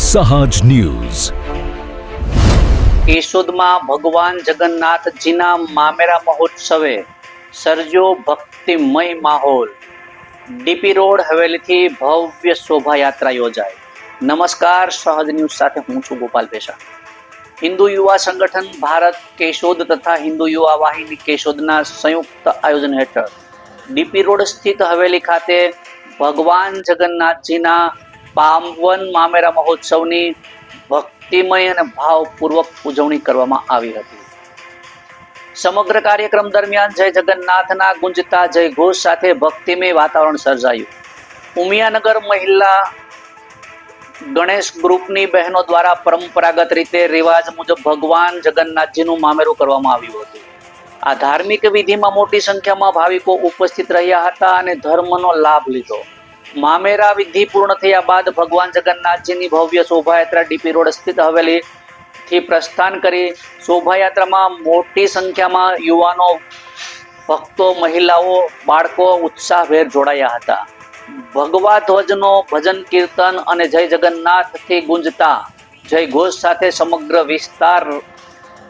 સહજ ન્યૂઝ. કેશોદમાં ભગવાન જગન્નાથજીના મામેરા મહોત્સવે સર્જ્યો ભક્તિમય માહોલ. ડીપી રોડ હવેલીથી ભવ્ય શોભાયાત્રા યોજાઈ. નમસ્કાર, સહજ ન્યૂઝ સાથે હું છું ગોપાલ પેશા. હિન્દુ યુવા સંગઠન ભારત કેશોદ તથા હિન્દુ યુવા વાહિની કેશોદના સંયુક્ત આયોજન હેઠળ ડીપી રોડ સ્થિત હવેલી ખાતે ભગવાન જગન્નાથજીના પાવન મામેરા મહોત્સવની ભક્તિમય અને ભાવપૂર્વક ઉજવણી કરવામાં આવી હતી. સમગ્ર કાર્યક્રમ દરમિયાન જય જગન્નાથના ગુંજતા જય ઘોષ સાથે ભક્તિમય વાતાવરણ સર્જાયું. ઉમિયાનગર મહિલા ગણેશ ગ્રુપની બહેનો દ્વારા પરંપરાગત રીતે રિવાજ મુજબ ભગવાન જગન્નાથજીનું મામેરું કરવામાં આવ્યું હતું. આ ધાર્મિક વિધિમાં મોટી સંખ્યામાં ભાવિકો ઉપસ્થિત રહ્યા હતા અને ધર્મનો લાભ લીધો. મામેરા વિધિ પૂર્ણ થયા બાદ ભગવાન જગન્નાથજીની ભવ્ય શોભાયાત્રા ડીપી રોડ સ્થિત હવેલીથી પ્રસ્થાન કરી. શોભાયાત્રામાં મોટી સંખ્યામાં યુવાનો, ભક્તો, મહિલાઓ, બાળકો ઉત્સાહભેર જોડાયા હતા. ભગવા ધ્વજનો ભજન કીર્તન અને જય જગન્નાથથી ગુંજતા જય ઘોષ સાથે સમગ્ર વિસ્તાર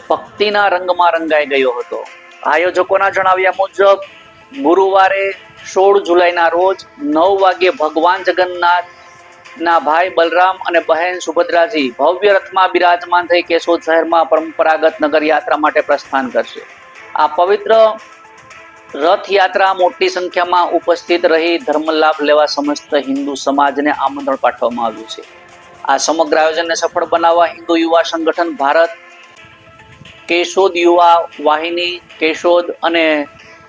ભક્તિના રંગમાં રંગાઈ ગયો હતો. આયોજકોના જણાવ્યા મુજબ ગુરુવારે 16 જુલાઈના રોજ 9 વાગ્યે ભગવાન જગન્નાથના ભાઈ બલરામ અને બહેન સુભદ્રાજી ભવ્ય રથમાં બિરાજમાન થઈ કેશોદ શહેરમાં પરંપરાગત નગરયાત્રા માટે પ્રસ્થાન કરશે. આ પવિત્ર રથયાત્રા મોટી સંખ્યામાં ઉપસ્થિત રહી ધર્મલાભ લેવા સમસ્ત હિન્દુ સમાજને આમંત્રણ પાઠવવામાં આવ્યું છે. આ સમગ્ર આયોજનને સફળ બનાવવા હિન્દુ યુવા સંગઠન ભારત કેશોદ યુવા વાહિની કેશોદ અને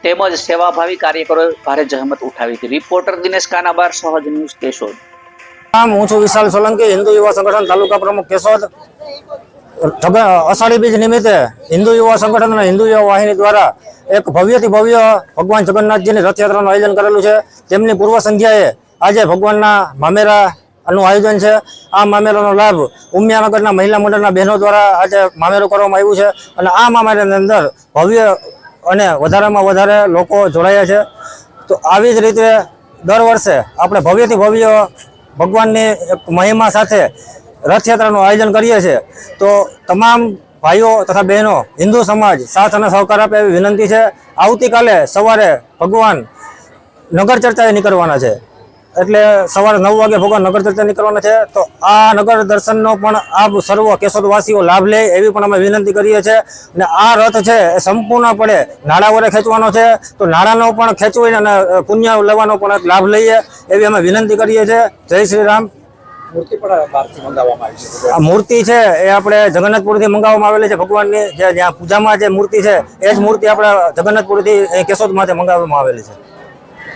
તેમજ સેવાભાવી કાર્યકરોએ ભારે જહેમત ઉઠાવી હતી. રિપોર્ટર દિનેશ કાનાબાર, સહજ ન્યૂઝ કેશોદ. હું છું વિશાલ સોલંકી, હિન્દુ યુવા સંગઠન તાલુકા પ્રમુખ કેશોદ. અષાઢી બીજ નિમિત્તે હિન્દુ યુવા સંગઠન અને હિન્દુ યુવા વાહિની દ્વારા એક ભવ્યથી ભવ્ય ભગવાન જગન્નાથજીની રથયાત્રાનું આયોજન કરેલું છે. તેમની પૂર્વ સંધ્યાએ આજે ભગવાનના મામેરાનું આયોજન છે. આ મામેરાનો લાભ ઉમિયાનગરના મહિલા મંડળના બહેનો દ્વારા આજે મામેરું કરવામાં આવ્યું છે અને આ મામેરાની અંદર ભવ્ય અને વધારેમાં વધારે લોકો જોડાયા છે. તો આવી જ રીતે દર વર્ષે આપણે ભવ્યથી ભવ્ય ભગવાનની એક મહિમા સાથે રથયાત્રાનું આયોજન કરીએ છીએ. તો તમામ ભાઈઓ તથા બહેનો, હિન્દુ સમાજ સાથ અને સહકાર આપે એવી વિનંતી છે. આવતીકાલે સવારે ભગવાન નગર ચર્ચાએ નીકળવાના છે, એટલે સવારે 9 વાગે ભગવાન નગર ચર્ચા નીકળવાના છે. તો આ નગર દર્શનનો પણ આપ સર્વ કેશોદવાસીઓ લાભ લે એવી પણ અમે વિનંતી કરીએ છીએ. અને આ રથ છે એ સંપૂર્ણપણે નાળા વડે ખેંચવાનો છે, તો નાળાનો પણ ખેંચવીને અને પુણ્ય લેવાનો પણ લાભ લઈએ એવી અમે વિનંતી કરીએ છીએ. જય શ્રી રામ. આ મૂર્તિ છે એ આપણે જગન્નાથપુરથી મંગાવવામાં આવેલી છે. ભગવાનની જ્યાં પૂજામાં જે મૂર્તિ છે એ જ મૂર્તિ આપણે જગન્નાથપુરથી કેશોદમાંથી મંગાવવામાં આવેલી છે.